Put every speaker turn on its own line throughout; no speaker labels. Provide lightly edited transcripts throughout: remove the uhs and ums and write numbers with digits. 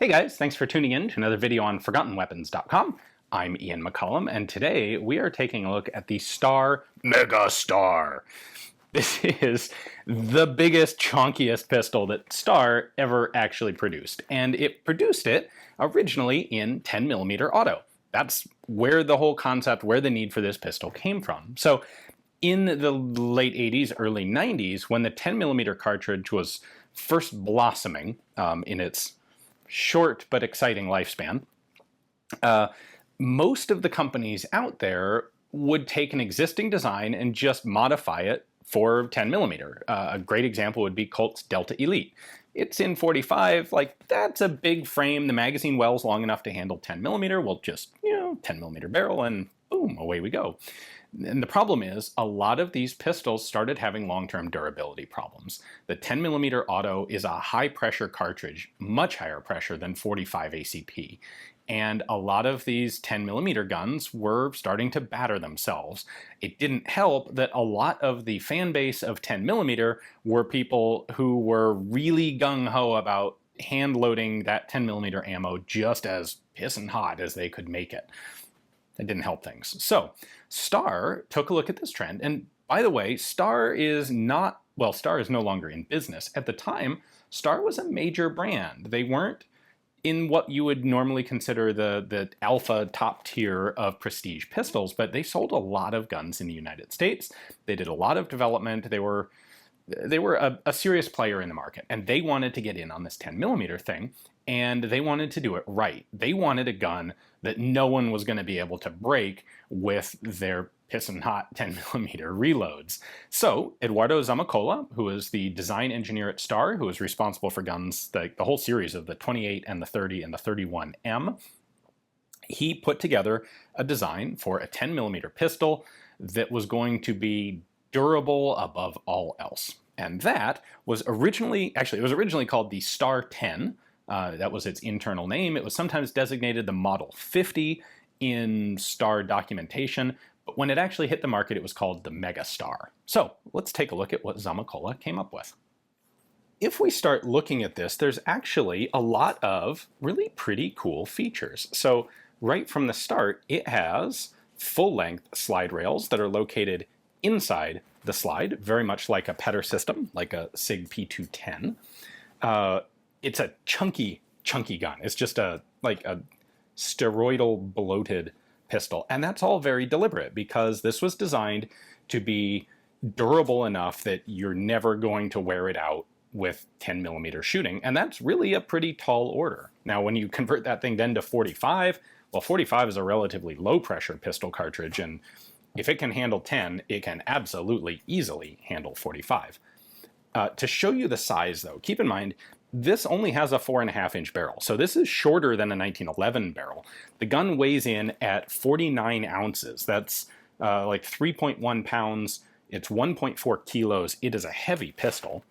Hey guys, thanks for tuning in to another video on ForgottenWeapons.com. I'm Ian McCollum, and today we are taking a look at the Star Megastar. This is the biggest, chunkiest pistol that Star ever actually produced, and it produced it originally in 10mm auto. That's where the whole concept, where the need for this pistol came from. So in the late 80s, early 90s, when the 10mm cartridge was first blossoming in its short but exciting lifespan, most of the companies out there would take an existing design and just modify it for 10mm. A great example would be Colt's Delta Elite. It's in 45, like that's a big frame. The magazine well's long enough to handle 10mm. We'll just, 10mm barrel and boom, away we go. And the problem is, a lot of these pistols started having long-term durability problems. The 10mm auto is a high-pressure cartridge, much higher pressure than 45 ACP. And a lot of these 10mm guns were starting to batter themselves. It didn't help that a lot of the fan base of 10mm were people who were really gung-ho about hand-loading that 10mm ammo just as pissing hot as they could make it. It didn't help things. So Star took a look at this trend, and by the way, Star is no longer in business. At the time, Star was a major brand. They weren't in what you would normally consider the alpha top tier of prestige pistols, but they sold a lot of guns in the United States. They did a lot of development. They were a serious player in the market, and they wanted to get in on this 10mm thing, and they wanted to do it right. They wanted a gun that no one was going to be able to break with their pissin' hot 10mm reloads. So Eduardo Zamacola, who is the design engineer at Star, who is responsible for guns, the whole series of the 28 and the 30 and the 31M, he put together a design for a 10mm pistol that was going to be durable above all else. And that was originally called the Star 10. That was its internal name. It was sometimes designated the Model 50 in Star documentation, but when it actually hit the market, it was called the Megastar. So let's take a look at what Zamacola came up with. If we start looking at this, there's actually a lot of really pretty cool features. So right from the start, it has full-length slide rails that are located inside the slide, very much like a Petter system, like a SIG P210. It's a chunky gun. It's just like a steroidal bloated pistol. And that's all very deliberate because this was designed to be durable enough that you're never going to wear it out with 10mm shooting. And that's really a pretty tall order. Now, when you convert that thing then to 45, well, 45 is a relatively low pressure pistol cartridge, and if it can handle 10, it can absolutely easily handle 45. To show you the size, though, keep in mind, this only has a 4.5-inch barrel, so this is shorter than a 1911 barrel. The gun weighs in at 49 ounces. That's like 3.1 pounds. It's 1.4 kilos. It is a heavy pistol.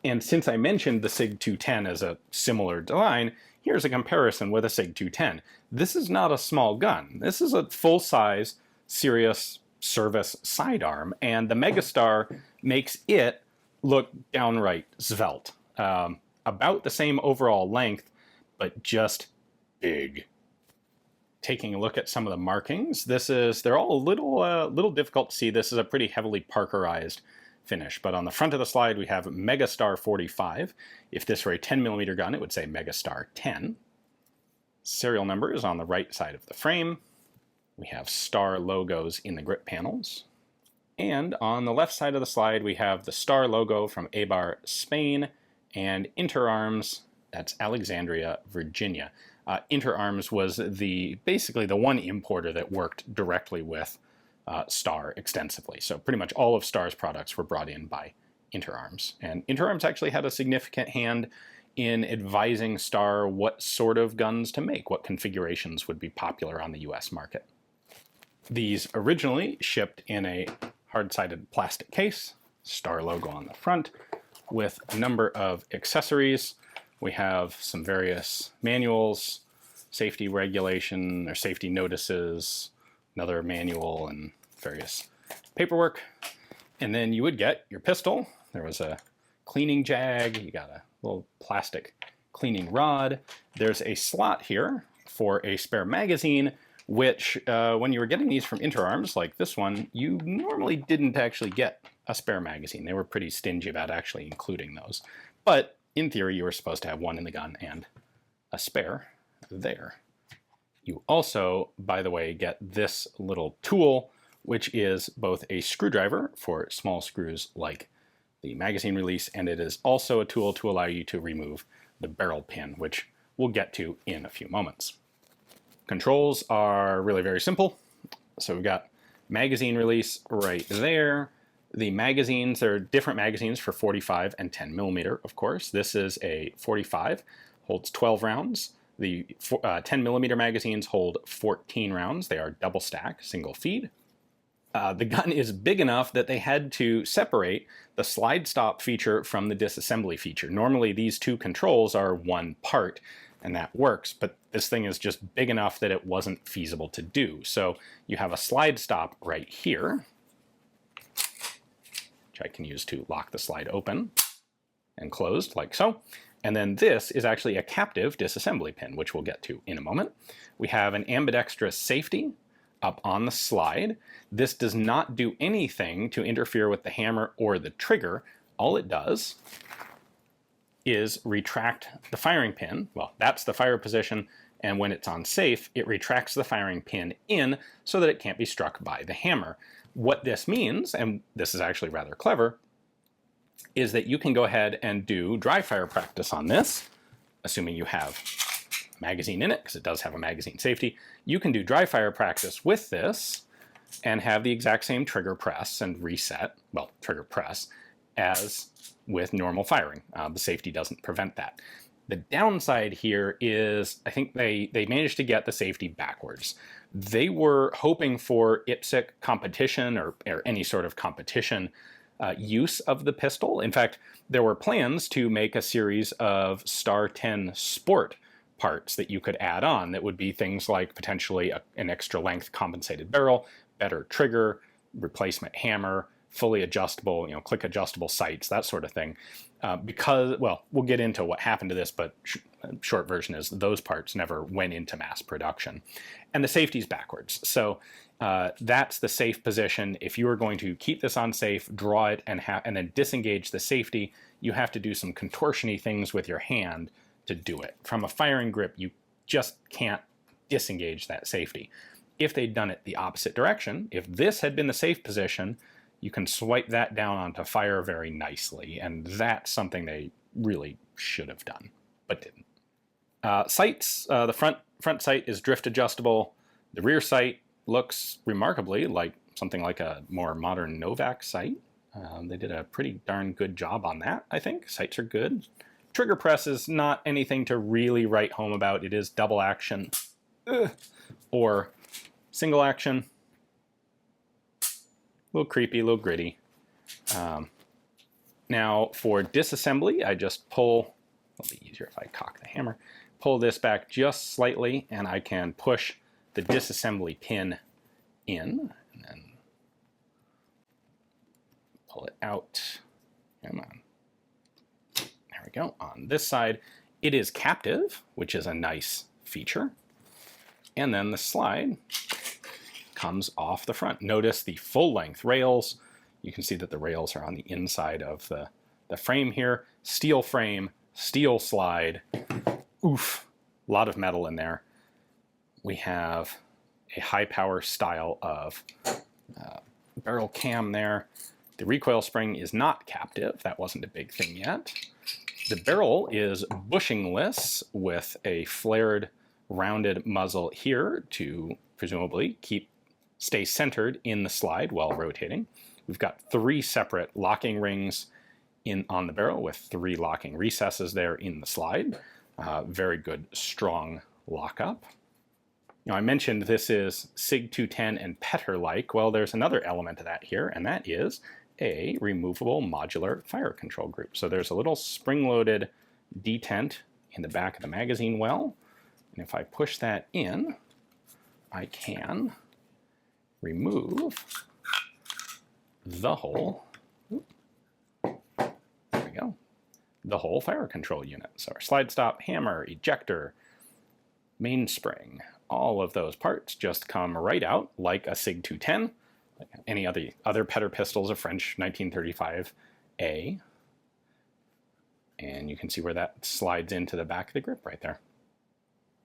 And since I mentioned the SIG 210 as a similar design, here's a comparison with a SIG 210. This is not a small gun. This is a full-size, serious service sidearm, and the Megastar makes it look downright svelte. About the same overall length, but just big. Taking a look at some of the markings, they're all a little difficult to see. This is a pretty heavily Parkerized finish, but on the front of the slide we have Megastar 45. If this were a 10mm gun, it would say Megastar 10. Serial number is on the right side of the frame. We have Star logos in the grip panels. And on the left side of the slide, we have the Star logo from Eibar, Spain, and Interarms, that's Alexandria, Virginia. Interarms was basically the one importer that worked directly with Star extensively. So pretty much all of Star's products were brought in by Interarms. And Interarms actually had a significant hand in advising Star what sort of guns to make, what configurations would be popular on the US market. These originally shipped in a hard-sided plastic case, Star logo on the front, with a number of accessories. We have some various manuals, safety regulation or safety notices, another manual, and various paperwork. And then you would get your pistol. There was a cleaning jag, you got a little plastic cleaning rod. There's a slot here for a spare magazine, which when you were getting these from Interarms, like this one, you normally didn't actually get a spare magazine. They were pretty stingy about actually including those. But in theory, you were supposed to have one in the gun and a spare there. You also, by the way, get this little tool, which is both a screwdriver for small screws like the magazine release, and it is also a tool to allow you to remove the barrel pin, which we'll get to in a few moments. Controls are really very simple. So we've got magazine release right there. The magazines, there are different magazines for 45 and 10 millimeter, of course. This is a 45, holds 12 rounds. The 10 millimeter magazines hold 14 rounds. They are double stack, single feed. The gun is big enough that they had to separate the slide stop feature from the disassembly feature. Normally these two controls are one part, and that works, but this thing is just big enough that it wasn't feasible to do. So you have a slide stop right here, which I can use to lock the slide open and closed like so. And then this is actually a captive disassembly pin, which we'll get to in a moment. We have an ambidextrous safety up on the slide. This does not do anything to interfere with the hammer or the trigger. All it does is retract the firing pin. Well, that's the fire position, and when it's on safe, it retracts the firing pin in so that it can't be struck by the hammer. What this means, and this is actually rather clever, is that you can go ahead and do dry fire practice on this, assuming you have a magazine in it, because it does have a magazine safety. You can do dry fire practice with this and have the exact same trigger press and reset, well, trigger press, as with normal firing. The safety doesn't prevent that. The downside here is I think they managed to get the safety backwards. They were hoping for IPSC competition or any sort of competition use of the pistol. In fact, there were plans to make a series of Star 10 Sport parts that you could add on that would be things like potentially an extra length compensated barrel, better trigger, replacement hammer, fully adjustable, click adjustable sights, that sort of thing. Because, well, we'll get into what happened to this, but short version is those parts never went into mass production. And the safety's backwards. So that's the safe position. If you are going to keep this on safe, draw it, and then disengage the safety, you have to do some contortion-y things with your hand to do it. From a firing grip, you just can't disengage that safety. If they'd done it the opposite direction, if this had been the safe position, you can swipe that down onto fire very nicely, and that's something they really should have done, but didn't. Sights, the front sight is drift adjustable. The rear sight looks remarkably like something like a more modern Novak sight. They did a pretty darn good job on that, I think. Sights are good. Trigger press is not anything to really write home about. It is double action or single action. A little creepy, a little gritty. Now for disassembly, I just pull, it'll be easier if I cock the hammer, pull this back just slightly and I can push the disassembly pin in and then pull it out. Come on. There we go. On this side, it is captive, which is a nice feature. And then the slide comes off the front. Notice the full-length rails. You can see that the rails are on the inside of the frame here. Steel frame, steel slide. Oof, a lot of metal in there. We have a high-power style of barrel cam there. The recoil spring is not captive. That wasn't a big thing yet. The barrel is bushingless with a flared, rounded muzzle here to presumably stay centered in the slide while rotating. We've got 3 separate locking rings on the barrel with 3 locking recesses there in the slide. Very good, strong lockup. Now I mentioned this is SIG 210 and Petter-like. Well, there's another element of that here, and that is a removable modular fire control group. So there's a little spring-loaded detent in the back of the magazine well, and if I push that in, I can remove the hole. There we go. the whole fire control unit. So our slide stop, hammer, ejector, mainspring, all of those parts just come right out like a SIG 210, like any other Petter pistols, a French 1935A. And you can see where that slides into the back of the grip right there.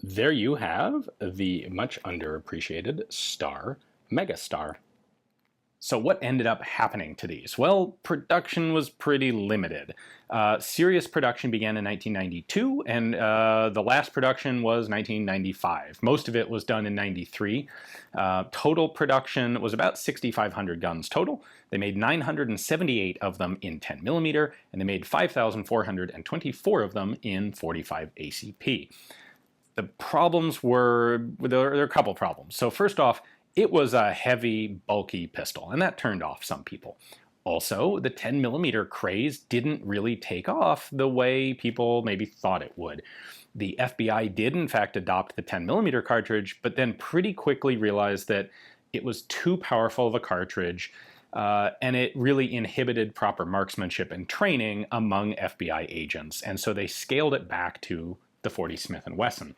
There you have the much underappreciated Star Megastar. So what ended up happening to these? Well, production was pretty limited. Serious production began in 1992, and the last production was 1995. Most of it was done in 93. Total production was about 6,500 guns total. They made 978 of them in 10 millimeter, and they made 5,424 of them in 45 ACP. The problems there are a couple problems. So first off, it was a heavy, bulky pistol, and that turned off some people. Also, the 10 millimeter craze didn't really take off the way people maybe thought it would. The FBI did in fact adopt the 10 millimeter cartridge, but then pretty quickly realized that it was too powerful of a cartridge, and it really inhibited proper marksmanship and training among FBI agents, and so they scaled it back to the 40 Smith & Wesson.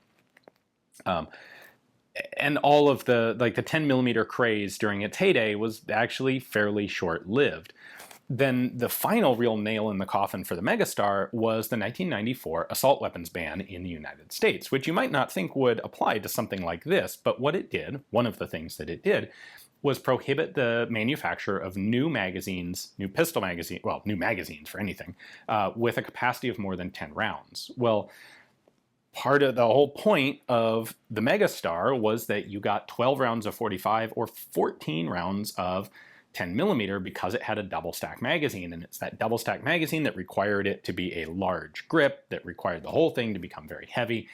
And all of the 10 millimeter craze during its heyday was actually fairly short-lived. Then the final real nail in the coffin for the Megastar was the 1994 assault weapons ban in the United States, which you might not think would apply to something like this, but what it did, one of the things that it did, was prohibit the manufacture of new magazines, new magazines for anything, with a capacity of more than 10 rounds. Well, part of the whole point of the Megastar was that you got 12 rounds of 45 or 14 rounds of 10 millimeter because it had a double stack magazine, and it's that double stack magazine that required it to be a large grip, that required the whole thing to become very heavy.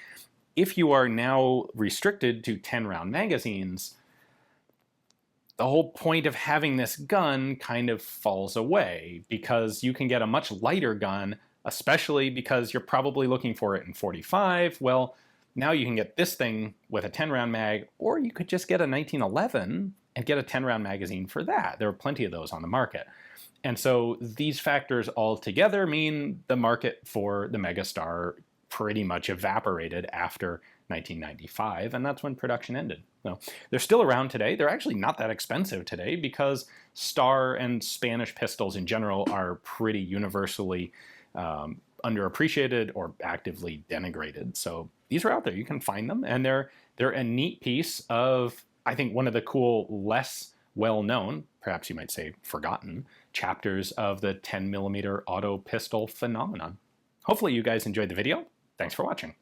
If you are now restricted to 10 round magazines, the whole point of having this gun kind of falls away, because you can get a much lighter gun, especially because you're probably looking for it in 45. Well, now you can get this thing with a 10 round mag, or you could just get a 1911 and get a 10 round magazine for that. There are plenty of those on the market. And so these factors all together mean the market for the Megastar pretty much evaporated after 1995, and that's when production ended. So they're still around today. They're actually not that expensive today because Star and Spanish pistols in general are pretty universally underappreciated or actively denigrated. So these are out there. You can find them, and they're a neat piece of, I think, one of the cool, less well-known, perhaps you might say forgotten, chapters of the 10 millimeter auto pistol phenomenon. Hopefully you guys enjoyed the video. Thanks for watching.